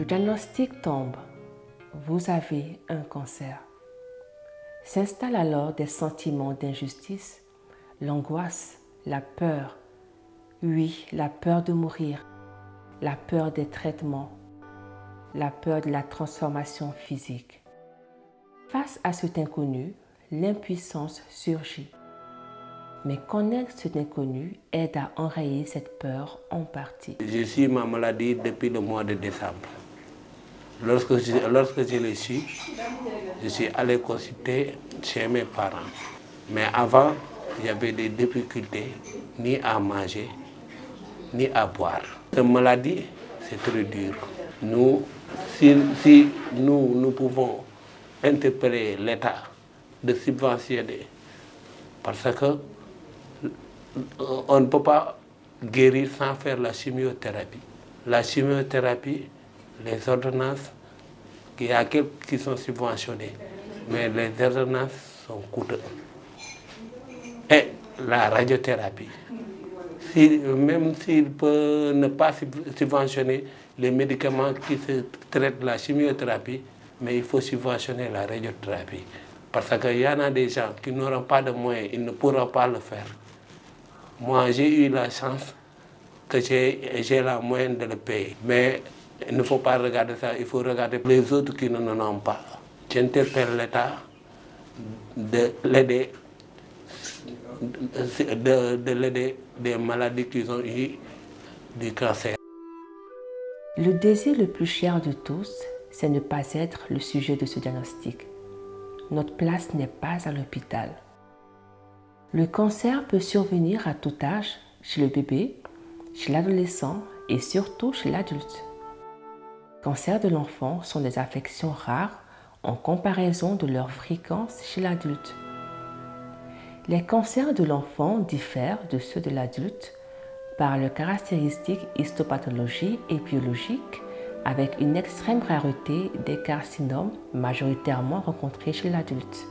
diagnostic tombe. Vous avez un cancer. S'installent alors des sentiments d'injustice, l'angoisse, la peur. Oui, la peur de mourir, la peur des traitements, la peur de la transformation physique. Face à cet inconnu, l'impuissance surgit. Mais connaître cet inconnu aide à enrayer cette peur en partie. J'ai su ma maladie depuis le mois de décembre. Lorsque je l'ai su, je suis allé consulter chez mes parents. Mais avant, il y avait des difficultés ni à manger, ni à boire. Cette maladie, c'est très dur. Nous, si nous pouvons interpeller l'État de subventionner, parce que on ne peut pas guérir sans faire la chimiothérapie. La chimiothérapie, les ordonnances, il y a quelques qui sont subventionnées, mais les ordonnances sont coûteuses. Et la radiothérapie, même s'il peut ne pas subventionner les médicaments qui se traitent la chimiothérapie, mais il faut subventionner la radiothérapie. Parce qu'il y en a des gens qui n'auront pas de moyens, ils ne pourront pas le faire. Moi, j'ai eu la chance que j'ai la moyenne de le payer. Mais il ne faut pas regarder ça, il faut regarder les autres qui n'en ont pas. J'interpelle l'État de l'aider des maladies qu'ils ont eues du cancer. Le désir le plus cher de tous, c'est ne pas être le sujet de ce diagnostic. Notre place n'est pas à l'hôpital. Le cancer peut survenir à tout âge, chez le bébé, chez l'adolescent et surtout chez l'adulte. Les cancers de l'enfant sont des affections rares en comparaison de leur fréquence chez l'adulte. Les cancers de l'enfant diffèrent de ceux de l'adulte par leurs caractéristiques histopathologiques et biologiques, avec une extrême rareté des carcinomes majoritairement rencontrés chez l'adulte.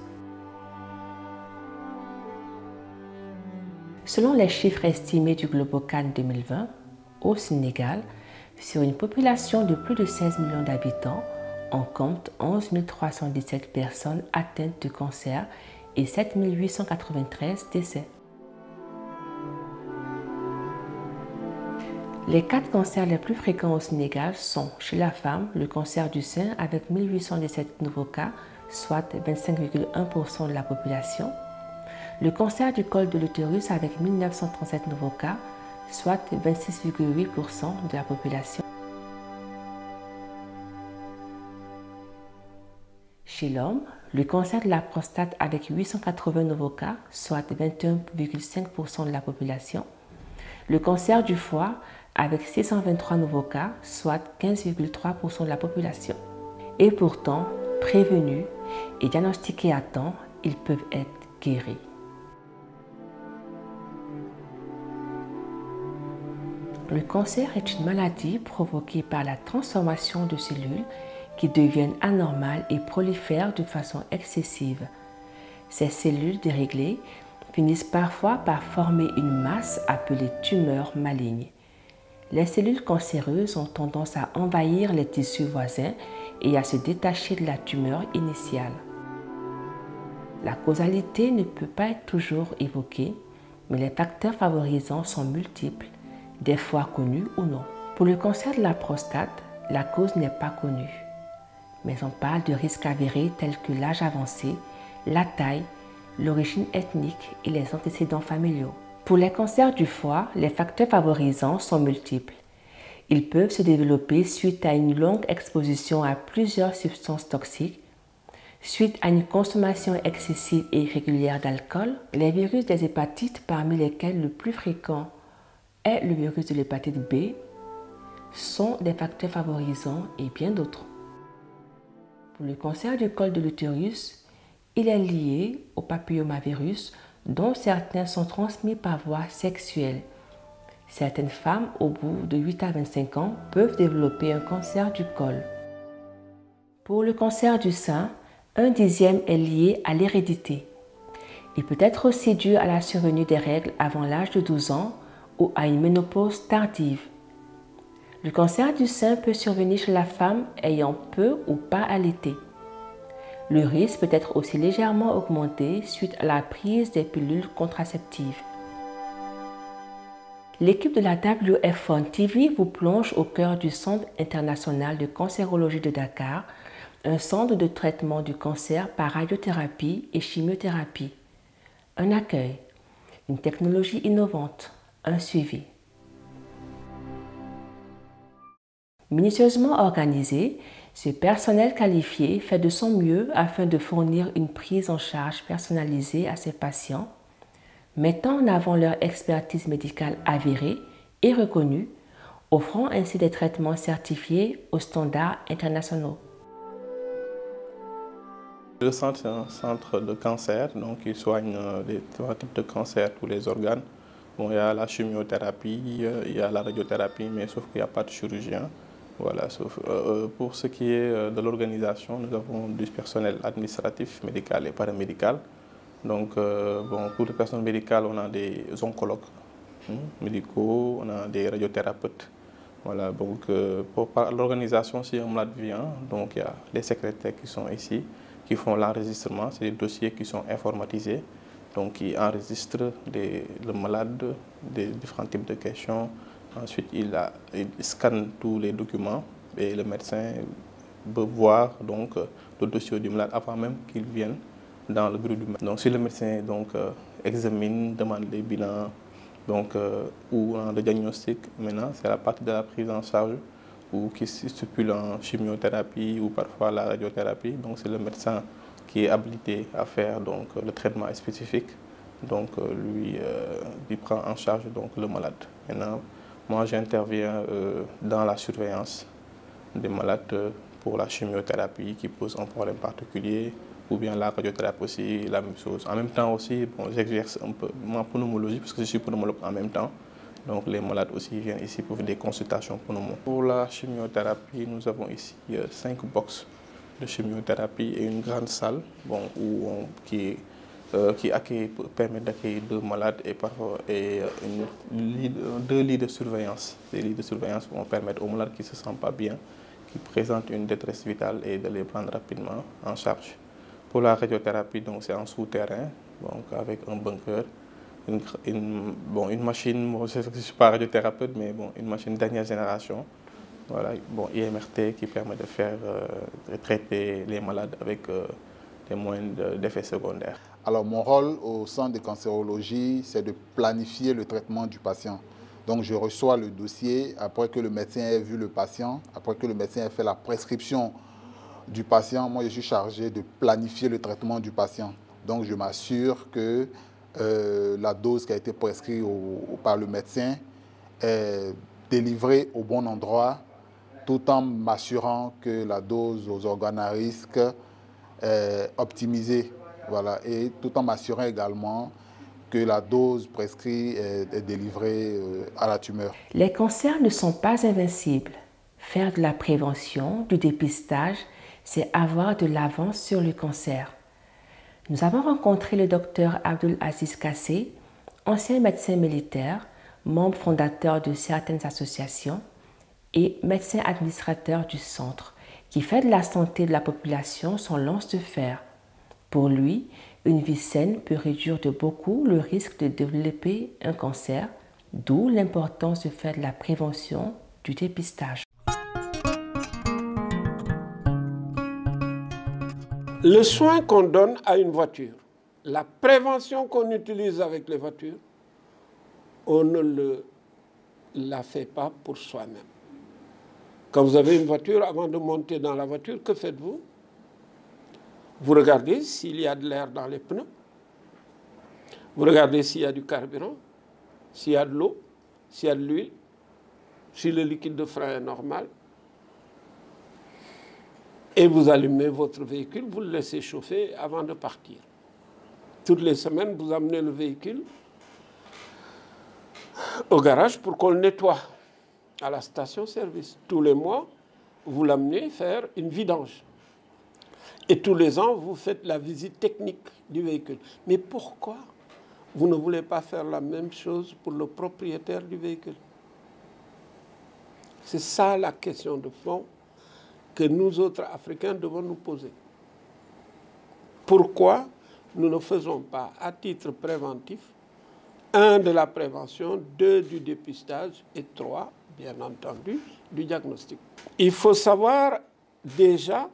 Selon les chiffres estimés du Globocan 2020, au Sénégal, sur une population de plus de 16 millions d'habitants, on compte 11 317 personnes atteintes de cancer et 7 893 décès. Les 4 cancers les plus fréquents au Sénégal sont chez la femme, le cancer du sein avec 1817 nouveaux cas, soit 25,1% de la population. Le cancer du col de l'utérus avec 1937 nouveaux cas, soit 26,8% de la population. Chez l'homme, le cancer de la prostate avec 880 nouveaux cas, soit 21,5% de la population. Le cancer du foie avec 623 nouveaux cas, soit 15,3% de la population. Et pourtant, prévenus et diagnostiqués à temps, ils peuvent être guéris. Le cancer est une maladie provoquée par la transformation de cellules qui deviennent anormales et prolifèrent de façon excessive. Ces cellules déréglées finissent parfois par former une masse appelée tumeur maligne. Les cellules cancéreuses ont tendance à envahir les tissus voisins et à se détacher de la tumeur initiale. La causalité ne peut pas être toujours évoquée, mais les facteurs favorisants sont multiples, des fois connus ou non. Pour le cancer de la prostate, la cause n'est pas connue, mais on parle de risques avérés tels que l'âge avancé, la taille, l'origine ethnique et les antécédents familiaux. Pour les cancers du foie, les facteurs favorisants sont multiples. Ils peuvent se développer suite à une longue exposition à plusieurs substances toxiques, suite à une consommation excessive et irrégulière d'alcool, les virus des hépatites, parmi lesquels le plus fréquent est le virus de l'hépatite B, sont des facteurs favorisants et bien d'autres. Pour le cancer du col de l'utérus, il est lié au papillomavirus dont certains sont transmis par voie sexuelle. Certaines femmes, au bout de 8 à 25 ans, peuvent développer un cancer du col. Pour le cancer du sein, 1/10 est lié à l'hérédité. Il peut être aussi dû à la survenue des règles avant l'âge de 12 ans ou à une ménopause tardive. Le cancer du sein peut survenir chez la femme ayant peu ou pas allaité. Le risque peut être aussi légèrement augmenté suite à la prise des pilules contraceptives. L'équipe de la WF1 TV vous plonge au cœur du Centre international de cancérologie de Dakar, un centre de traitement du cancer par radiothérapie et chimiothérapie. Un accueil, une technologie innovante, un suivi. Minutieusement organisé, ce personnel qualifié fait de son mieux afin de fournir une prise en charge personnalisée à ses patients, mettant en avant leur expertise médicale avérée et reconnue, offrant ainsi des traitements certifiés aux standards internationaux. Le centre, c'est un centre de cancer, donc il soigne les 3 types de cancers, tous les organes. Bon, il y a la chimiothérapie, il y a la radiothérapie, mais sauf qu'il n'y a pas de chirurgien. Voilà, sauf, pour ce qui est de l'organisation, nous avons du personnel administratif, médical et paramédical. Donc, bon, pour les personnes médicales, on a des oncologues médicaux, on a des radiothérapeutes. Voilà, donc pour l'organisation, si un malade vient, donc il y a les secrétaires qui sont ici, qui font l'enregistrement, c'est des dossiers qui sont informatisés, donc qui enregistrent le malade, des différents types de questions. Ensuite, il scanne tous les documents et le médecin peut voir donc, le dossier du malade avant même qu'il vienne dans le bureau du médecin. Donc, si le médecin donc, examine, demande les bilans donc, ou le diagnostic, maintenant, c'est la partie de la prise en charge ou qui se stipule en chimiothérapie ou parfois la radiothérapie. Donc, c'est le médecin qui est habilité à faire donc, le traitement spécifique. Donc, lui prend en charge donc, le malade. Maintenant, moi, j'interviens dans la surveillance des malades pour la chimiothérapie qui pose un problème particulier, ou bien la radiothérapie aussi, la même chose. En même temps aussi, bon, j'exerce un peu ma pneumologie, parce que je suis pneumologue en même temps. Donc les malades aussi viennent ici pour des consultations pneumo. Pour la chimiothérapie, nous avons ici 5 boxes de chimiothérapie et une grande salle bon, qui permet d'accueillir 2 malades et parfois 2 lits de surveillance. Des lits de surveillance vont permettre aux malades qui ne se sentent pas bien, qui présentent une détresse vitale et de les prendre rapidement en charge. Pour la radiothérapie, c'est en souterrain, donc avec un bunker, une machine, bon, je ne suis pas radiothérapeute, mais bon, une machine dernière génération, voilà, bon, IMRT qui permet de traiter les malades avec des moyens d'effets secondaires. Alors mon rôle au centre de cancérologie, c'est de planifier le traitement du patient. Donc je reçois le dossier après que le médecin ait vu le patient, après que le médecin ait fait la prescription du patient. Moi je suis chargé de planifier le traitement du patient. Donc je m'assure que la dose qui a été prescrite par le médecin est délivrée au bon endroit, tout en m'assurant que la dose aux organes à risque est optimisée. Voilà, et tout en m'assurant également que la dose prescrite est délivrée à la tumeur. Les cancers ne sont pas invincibles. Faire de la prévention, du dépistage, c'est avoir de l'avance sur le cancer. Nous avons rencontré le docteur Abdul Aziz Kassé, ancien médecin militaire, membre fondateur de certaines associations et médecin administrateur du centre, qui fait de la santé de la population son lance de fer. Pour lui, une vie saine peut réduire de beaucoup le risque de développer un cancer, d'où l'importance de faire de la prévention, du dépistage. Le soin qu'on donne à une voiture, la prévention qu'on utilise avec les voitures, on ne la fait pas pour soi-même. Quand vous avez une voiture, avant de monter dans la voiture, que faites-vous? Vous regardez s'il y a de l'air dans les pneus. Vous regardez s'il y a du carburant, s'il y a de l'eau, s'il y a de l'huile, si le liquide de frein est normal. Et vous allumez votre véhicule, vous le laissez chauffer avant de partir. Toutes les semaines, vous amenez le véhicule au garage pour qu'on le nettoie à la station-service. Tous les mois, vous l'amenez faire une vidange. Et tous les ans, vous faites la visite technique du véhicule. Mais pourquoi vous ne voulez pas faire la même chose pour le propriétaire du véhicule? C'est ça la question de fond que nous autres Africains devons nous poser. Pourquoi nous ne faisons pas, à titre préventif, 1, de la prévention, 2, du dépistage et 3, bien entendu, du diagnostic. Il faut savoir déjà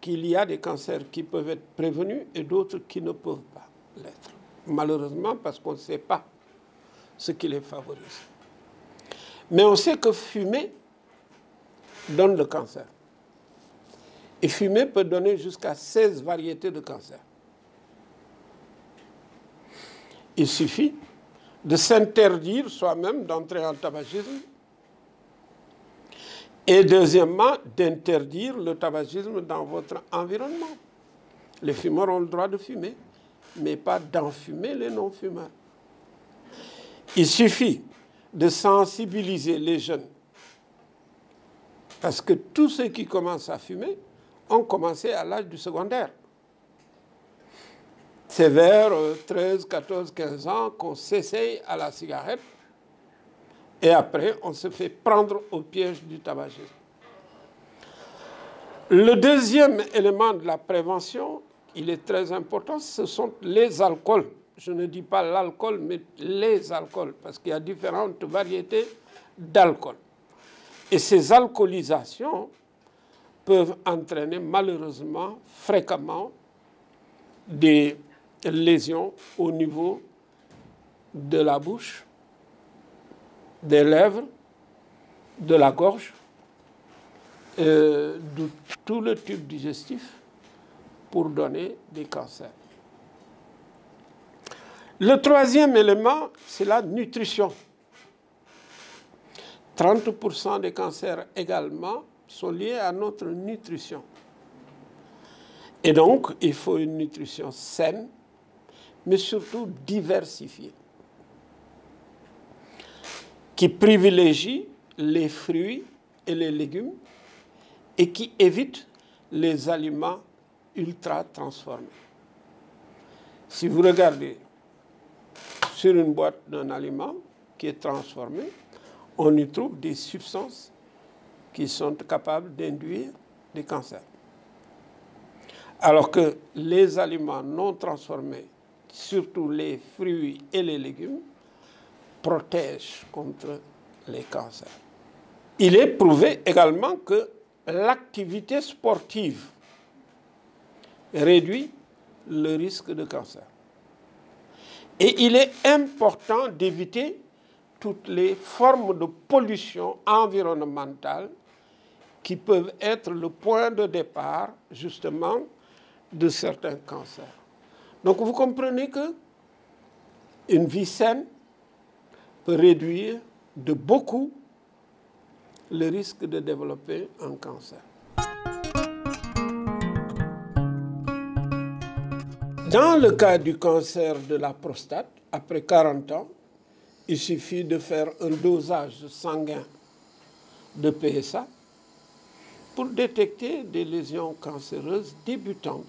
qu'il y a des cancers qui peuvent être prévenus et d'autres qui ne peuvent pas l'être. Malheureusement, parce qu'on ne sait pas ce qui les favorise. Mais on sait que fumer donne le cancer. Et fumer peut donner jusqu'à 16 variétés de cancer. Il suffit de s'interdire soi-même d'entrer en tabagisme et deuxièmement d'interdire le tabagisme dans votre environnement. Les fumeurs ont le droit de fumer, mais pas d'enfumer les non-fumeurs. Il suffit de sensibiliser les jeunes parce que tous ceux qui commencent à fumer ont commencé à l'âge du secondaire. C'est vers 13, 14, 15 ans qu'on s'essaye à la cigarette et après on se fait prendre au piège du tabagisme. Le deuxième élément de la prévention, il est très important, ce sont les alcools. Je ne dis pas l'alcool, mais les alcools, parce qu'il y a différentes variétés d'alcool. Et ces alcoolisations peuvent entraîner malheureusement, fréquemment, des lésions au niveau de la bouche, des lèvres, de la gorge, de tout le tube digestif pour donner des cancers. Le troisième élément, c'est la nutrition. 30% des cancers également sont liés à notre nutrition. Et donc, il faut une nutrition saine, mais surtout diversifiée, qui privilégie les fruits et les légumes et qui évite les aliments ultra transformés. Si vous regardez sur une boîte d'un aliment qui est transformé, on y trouve des substances qui sont capables d'induire des cancers. Alors que les aliments non transformés, surtout les fruits et les légumes, protègent contre les cancers. Il est prouvé également que l'activité sportive réduit le risque de cancer. Et il est important d'éviter toutes les formes de pollution environnementale qui peuvent être le point de départ, justement, de certains cancers. Donc vous comprenez qu'une vie saine peut réduire de beaucoup le risque de développer un cancer. Dans le cas du cancer de la prostate, après 40 ans, il suffit de faire un dosage sanguin de PSA pour détecter des lésions cancéreuses débutantes,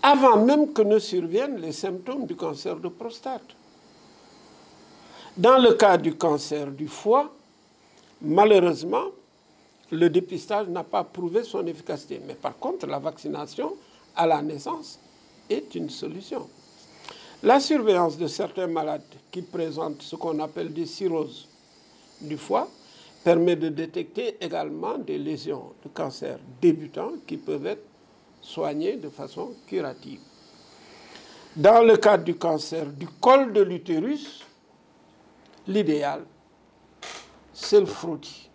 avant même que ne surviennent les symptômes du cancer de prostate. Dans le cas du cancer du foie, malheureusement, le dépistage n'a pas prouvé son efficacité. Mais par contre, la vaccination à la naissance est une solution. La surveillance de certains malades qui présentent ce qu'on appelle des cirrhoses du foie permet de détecter également des lésions de cancer débutants qui peuvent être soignées de façon curative. Dans le cadre du cancer du col de l'utérus, l'idéal, c'est le frottis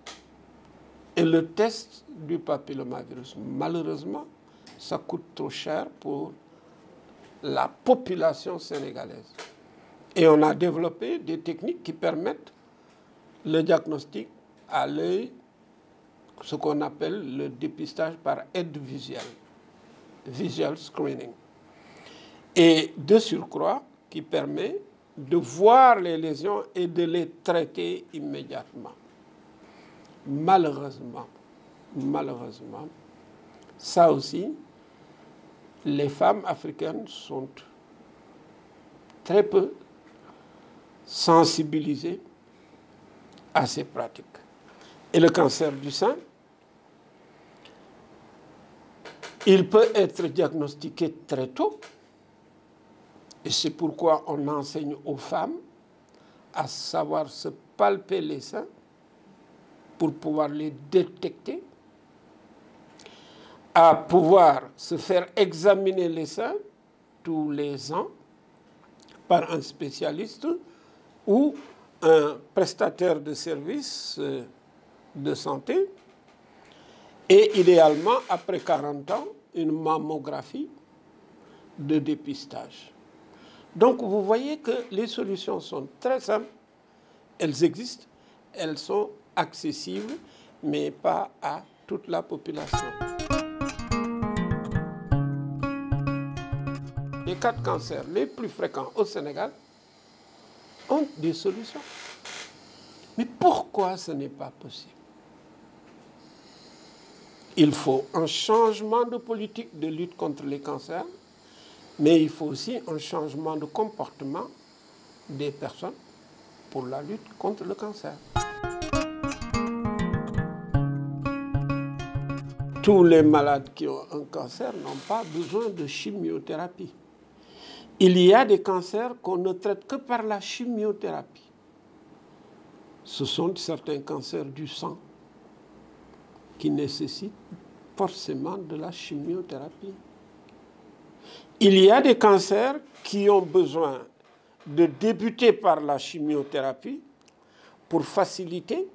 et le test du papillomavirus. Malheureusement, ça coûte trop cher pour la population sénégalaise. Et on a développé des techniques qui permettent le diagnostic à l'œil, ce qu'on appelle le dépistage par aide visuelle, visual screening. Et de surcroît, qui permet de voir les lésions et de les traiter immédiatement. Malheureusement, ça aussi, les femmes africaines sont très peu sensibilisées assez pratique. Et le cancer du sein, il peut être diagnostiqué très tôt. Et c'est pourquoi on enseigne aux femmes à savoir se palper les seins pour pouvoir les détecter, à pouvoir se faire examiner les seins tous les ans par un spécialiste ou un prestataire de services de santé, et idéalement, après 40 ans, une mammographie de dépistage. Donc, vous voyez que les solutions sont très simples, elles existent, elles sont accessibles, mais pas à toute la population. Les 4 cancers les plus fréquents au Sénégal ont des solutions. Mais pourquoi ce n'est pas possible? Il faut un changement de politique de lutte contre les cancers, mais il faut aussi un changement de comportement des personnes pour la lutte contre le cancer. Tous les malades qui ont un cancer n'ont pas besoin de chimiothérapie. Il y a des cancers qu'on ne traite que par la chimiothérapie. Ce sont certains cancers du sang qui nécessitent forcément de la chimiothérapie. Il y a des cancers qui ont besoin de débuter par la chimiothérapie pour faciliter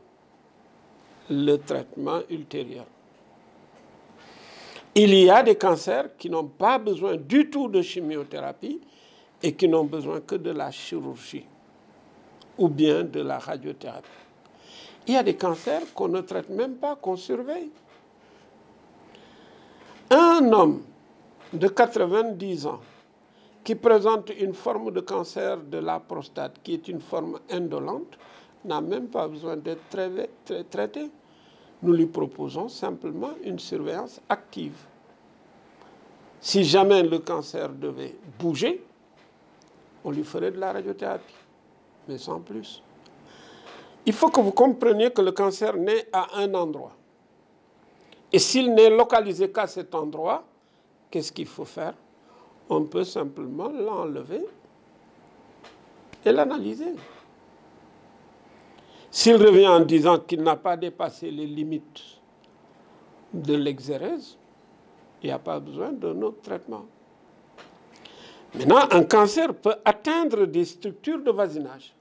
le traitement ultérieur. Il y a des cancers qui n'ont pas besoin du tout de chimiothérapie et qui n'ont besoin que de la chirurgie ou bien de la radiothérapie. Il y a des cancers qu'on ne traite même pas, qu'on surveille. Un homme de 90 ans qui présente une forme de cancer de la prostate, qui est une forme indolente, n'a même pas besoin d'être traité. Nous lui proposons simplement une surveillance active. Si jamais le cancer devait bouger, on lui ferait de la radiothérapie, mais sans plus. Il faut que vous compreniez que le cancer naît à un endroit. Et s'il n'est localisé qu'à cet endroit, qu'est-ce qu'il faut faire? On peut simplement l'enlever et l'analyser. S'il revient en disant qu'il n'a pas dépassé les limites de l'exérèse, il n'y a pas besoin d'un autre traitement. Maintenant, un cancer peut atteindre des structures de voisinage.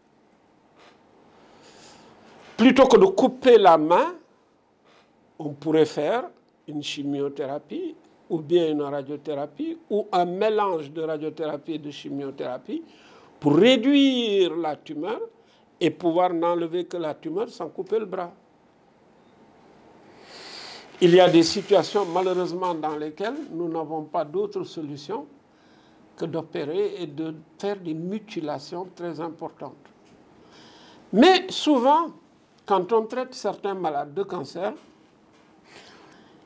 Plutôt que de couper la main, on pourrait faire une chimiothérapie ou bien une radiothérapie ou un mélange de radiothérapie et de chimiothérapie pour réduire la tumeur et pouvoir n'enlever que la tumeur sans couper le bras. Il y a des situations malheureusement dans lesquelles nous n'avons pas d'autre solution que d'opérer et de faire des mutilations très importantes. Mais souvent, quand on traite certains malades de cancer,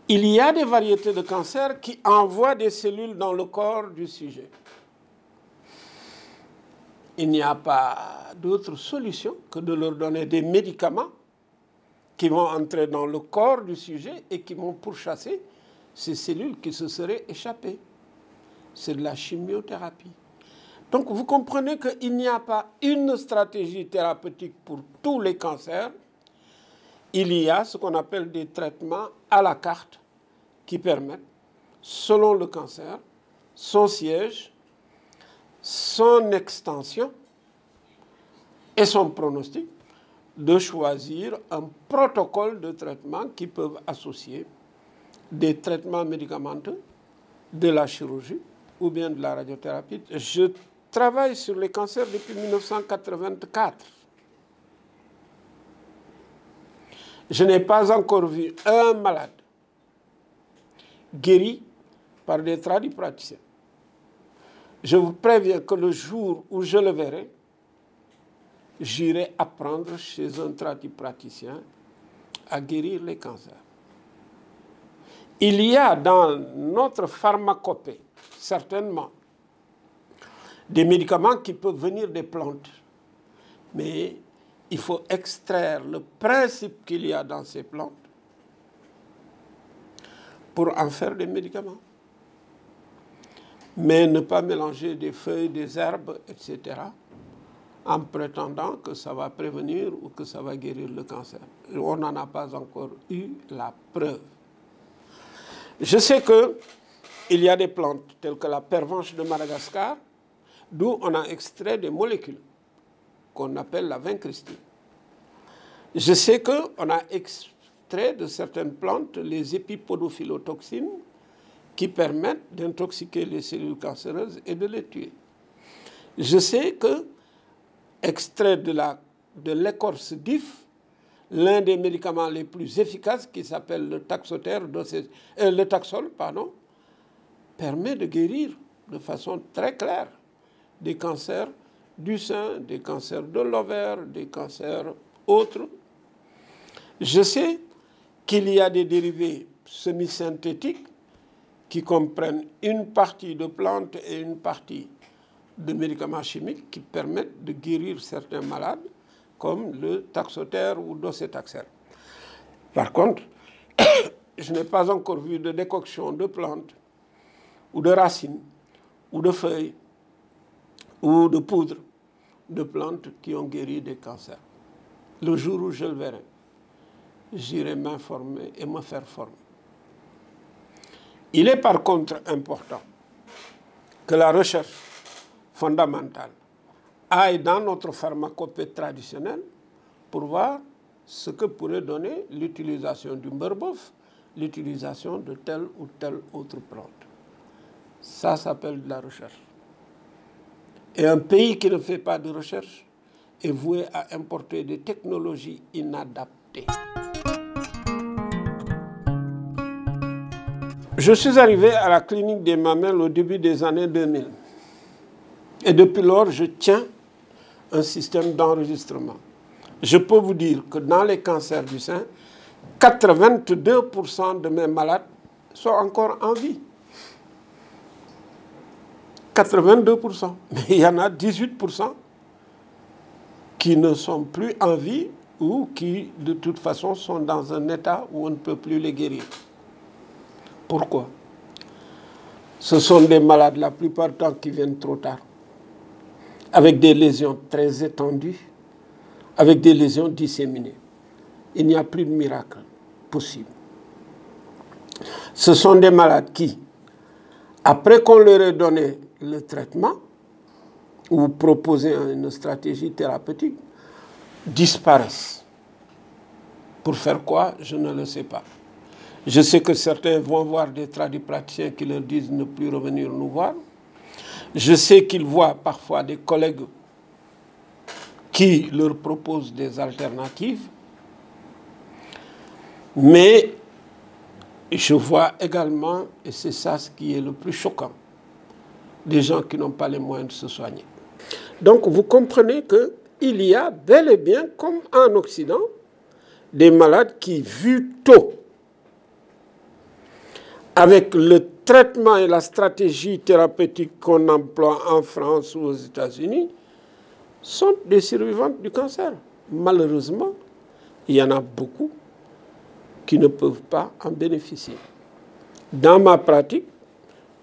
il y a des variétés de cancer qui envoient des cellules dans le corps du sujet. Il n'y a pas d'autre solution que de leur donner des médicaments qui vont entrer dans le corps du sujet et qui vont pourchasser ces cellules qui se seraient échappées. C'est de la chimiothérapie. Donc vous comprenez qu'il n'y a pas une stratégie thérapeutique pour tous les cancers. Il y a ce qu'on appelle des traitements à la carte qui permettent, selon le cancer, son siège, son extension et son pronostic, de choisir un protocole de traitement qui peuvent associer des traitements médicamenteux, de la chirurgie ou bien de la radiothérapie. Je travaille sur les cancers depuis 1984. Je n'ai pas encore vu un malade guéri par des tradipraticiens. Je vous préviens que le jour où je le verrai, j'irai apprendre chez un tradipraticien à guérir les cancers. Il y a dans notre pharmacopée, certainement, des médicaments qui peuvent venir des plantes, mais il faut extraire le principe qu'il y a dans ces plantes pour en faire des médicaments. Mais ne pas mélanger des feuilles, des herbes, etc., en prétendant que ça va prévenir ou que ça va guérir le cancer. On n'en a pas encore eu la preuve. Je sais qu'il y a des plantes telles que la pervenche de Madagascar, d'où on a extrait des molécules qu'on appelle la vincristine. Je sais qu'on a extrait de certaines plantes les épipodophylotoxines qui permettent d'intoxiquer les cellules cancéreuses et de les tuer. Je sais que, extrait de l'écorce d'if, l'un des médicaments les plus efficaces, qui s'appelle le taxol, permet de guérir de façon très claire des cancers du sein, des cancers de l'ovaire, des cancers autres. Je sais qu'il y a des dérivés semi-synthétiques qui comprennent une partie de plantes et une partie de médicaments chimiques qui permettent de guérir certains malades, comme le taxotère ou docétaxel. Par contre, je n'ai pas encore vu de décoction de plantes, ou de racines, ou de feuilles, ou de poudre de plantes qui ont guéri des cancers. Le jour où je le verrai, j'irai m'informer et me faire former. Il est par contre important que la recherche fondamentale aille dans notre pharmacopée traditionnelle pour voir ce que pourrait donner l'utilisation du beurre-bœuf, l'utilisation de telle ou telle autre plante. Ça s'appelle de la recherche. Et un pays qui ne fait pas de recherche est voué à importer des technologies inadaptées. Je suis arrivé à la clinique des mamelles au début des années 2000. Et depuis lors, je tiens un système d'enregistrement. Je peux vous dire que dans les cancers du sein, 82% de mes malades sont encore en vie. 82%. Mais il y en a 18% qui ne sont plus en vie ou qui, de toute façon, sont dans un état où on ne peut plus les guérir. Pourquoi? Ce sont des malades, la plupart du temps, qui viennent trop tard, avec des lésions très étendues, avec des lésions disséminées. Il n'y a plus de miracle possible. Ce sont des malades qui, après qu'on leur ait donné le traitement ou proposé une stratégie thérapeutique, disparaissent. Pour faire quoi? Je ne le sais pas. Je sais que certains vont voir des tradipraticiens qui leur disent ne plus revenir nous voir. Je sais qu'ils voient parfois des collègues qui leur proposent des alternatives. Mais je vois également, et c'est ça ce qui est le plus choquant, des gens qui n'ont pas les moyens de se soigner. Donc vous comprenez qu'il y a bel et bien, comme en Occident, des malades qui, vus tôt, avec le traitement et la stratégie thérapeutique qu'on emploie en France ou aux États-Unis, sont des survivantes du cancer. Malheureusement, il y en a beaucoup qui ne peuvent pas en bénéficier. Dans ma pratique,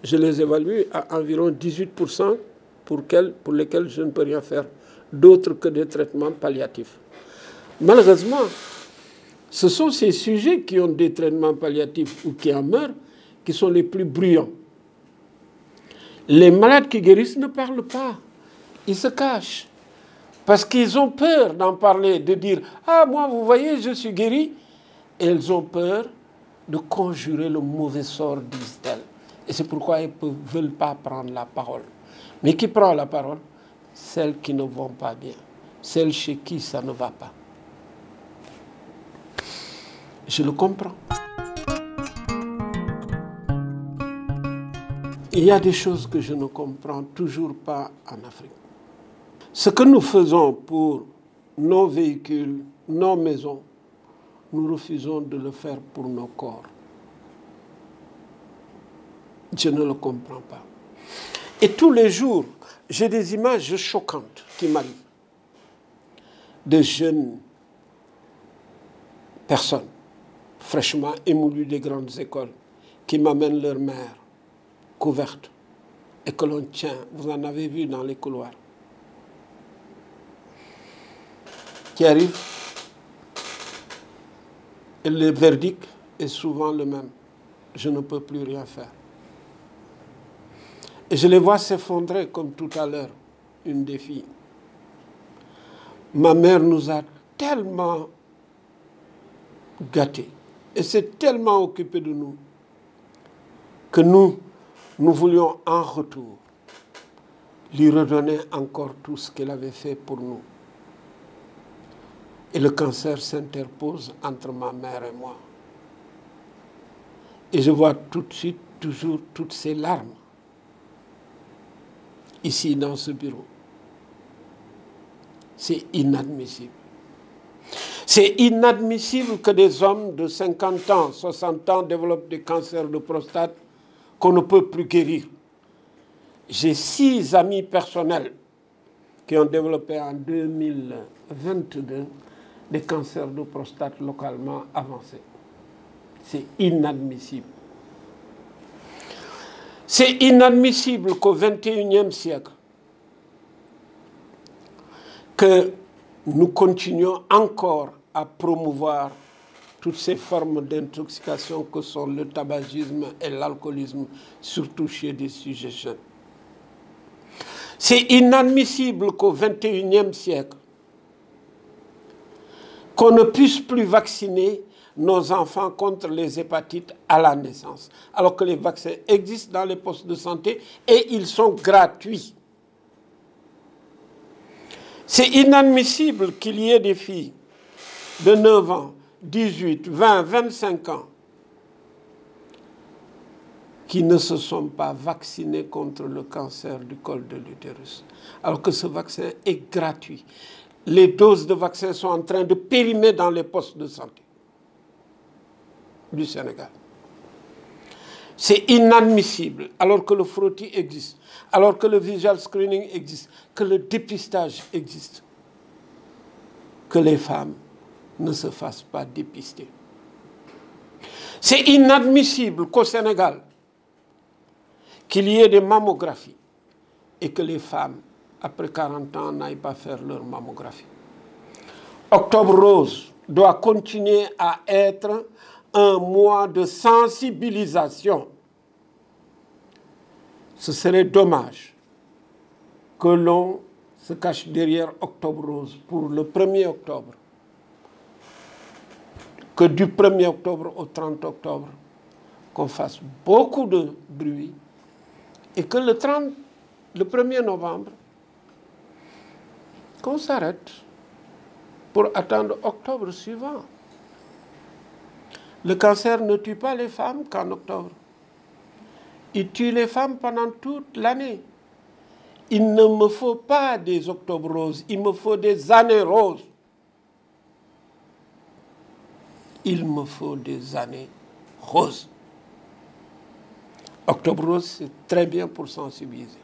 je les évalue à environ 18% pour lesquels je ne peux rien faire d'autre que des traitements palliatifs. Malheureusement, ce sont ces sujets qui ont des traitements palliatifs ou qui en meurent qui sont les plus bruyants. Les malades qui guérissent ne parlent pas. Ils se cachent. Parce qu'ils ont peur d'en parler, de dire « Ah, moi, vous voyez, je suis guéri ». Et ils ont peur de conjurer le mauvais sort, disent-elles. Et c'est pourquoi ils ne veulent pas prendre la parole. Mais qui prend la parole? Celles qui ne vont pas bien. Celles chez qui ça ne va pas. Je le comprends. Il y a des choses que je ne comprends toujours pas en Afrique. Ce que nous faisons pour nos véhicules, nos maisons, nous refusons de le faire pour nos corps. Je ne le comprends pas. Et tous les jours, j'ai des images choquantes qui m'arrivent. de jeunes personnes, fraîchement émolues des grandes écoles, qui m'amènent leur mère couverte et que l'on tient, vous en avez vu dans les couloirs, qui arrivent, et le verdict est souvent le même. Je ne peux plus rien faire. Et je les vois s'effondrer comme tout à l'heure, une des filles. Ma mère nous a tellement gâtés et s'est tellement occupée de nous que nous voulions en retour lui redonner encore tout ce qu'elle avait fait pour nous. Et le cancer s'interpose entre ma mère et moi. Et je vois tout de suite, toujours, toutes ces larmes, ici dans ce bureau. C'est inadmissible. C'est inadmissible que des hommes de 50 ans, 60 ans développent des cancers de prostate qu'on ne peut plus guérir. J'ai 6 amis personnels qui ont développé en 2022 des cancers de prostate localement avancés. C'est inadmissible. C'est inadmissible qu'au XXIe siècle, que nous continuons encore à promouvoir toutes ces formes d'intoxication que sont le tabagisme et l'alcoolisme, surtout chez des sujets jeunes. C'est inadmissible qu'au XXIe siècle, qu'on ne puisse plus vacciner nos enfants contre les hépatites à la naissance, alors que les vaccins existent dans les postes de santé et ils sont gratuits. C'est inadmissible qu'il y ait des filles de 9 ans, 18, 20, 25 ans qui ne se sont pas vaccinées contre le cancer du col de l'utérus, alors que ce vaccin est gratuit. Les doses de vaccins sont en train de périmer dans les postes de santé du Sénégal. C'est inadmissible, alors que le frottis existe, alors que le visual screening existe, que le dépistage existe, que les femmes ne se fassent pas dépister. C'est inadmissible qu'au Sénégal, qu'il y ait des mammographies et que les femmes, après 40 ans, n'aillent pas faire leur mammographie. Octobre Rose doit continuer à être un mois de sensibilisation. Ce serait dommage que l'on se cache derrière Octobre Rose pour le 1er octobre. Que du 1er octobre au 30 octobre, qu'on fasse beaucoup de bruit et que le 1er novembre, qu'on s'arrête pour attendre octobre suivant. Le cancer ne tue pas les femmes qu'en octobre. Il tue les femmes pendant toute l'année. Il ne me faut pas des octobres roses, il me faut des années roses. Il me faut des années roses. Octobre rose, c'est très bien pour sensibiliser.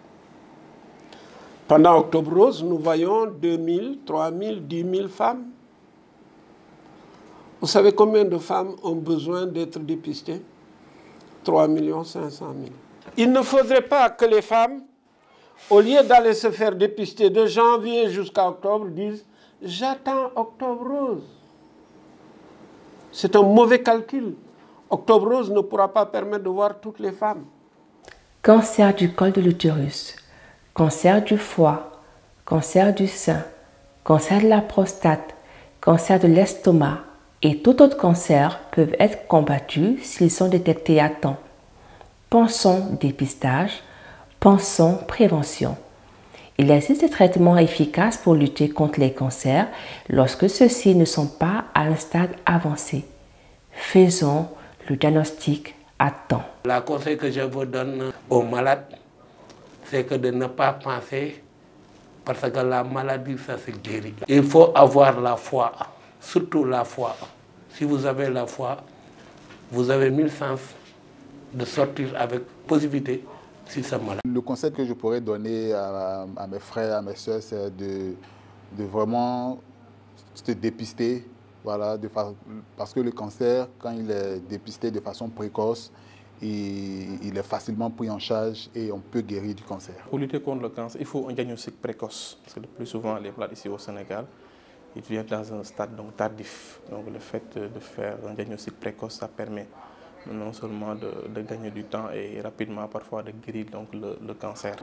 Pendant Octobre Rose, nous voyons 2000, 3000, 10 000 femmes. Vous savez combien de femmes ont besoin d'être dépistées? 3 500 000. Il ne faudrait pas que les femmes, au lieu d'aller se faire dépister de janvier jusqu'à octobre, disent « j'attends Octobre Rose ». C'est un mauvais calcul. Octobre Rose ne pourra pas permettre de voir toutes les femmes. Cancer du col de l'utérus, cancer du foie, cancer du sein, cancer de la prostate, cancer de l'estomac et tout autre cancer peuvent être combattus s'ils sont détectés à temps. Pensons dépistage, pensons prévention. Il existe des traitements efficaces pour lutter contre les cancers lorsque ceux-ci ne sont pas à un stade avancé. Faisons le diagnostic à temps. Le conseil que je vous donne aux malades, c'est que de ne pas penser, parce que la maladie, ça se guérit. Il faut avoir la foi, surtout la foi. Si vous avez la foi, vous avez 1000 chances de sortir avec positivité si ça maladie. Le conseil que je pourrais donner à mes frères, à mes soeurs, c'est de vraiment se dépister, voilà, parce que le cancer, quand il est dépisté de façon précoce, il est facilement pris en charge et on peut guérir du cancer. Pour lutter contre le cancer, il faut un diagnostic précoce. Parce que le plus souvent, les malades ici au Sénégal, ils viennent dans un stade donc, tardif. Donc le fait de faire un diagnostic précoce, ça permet non seulement de gagner du temps et rapidement parfois de guérir donc, le cancer.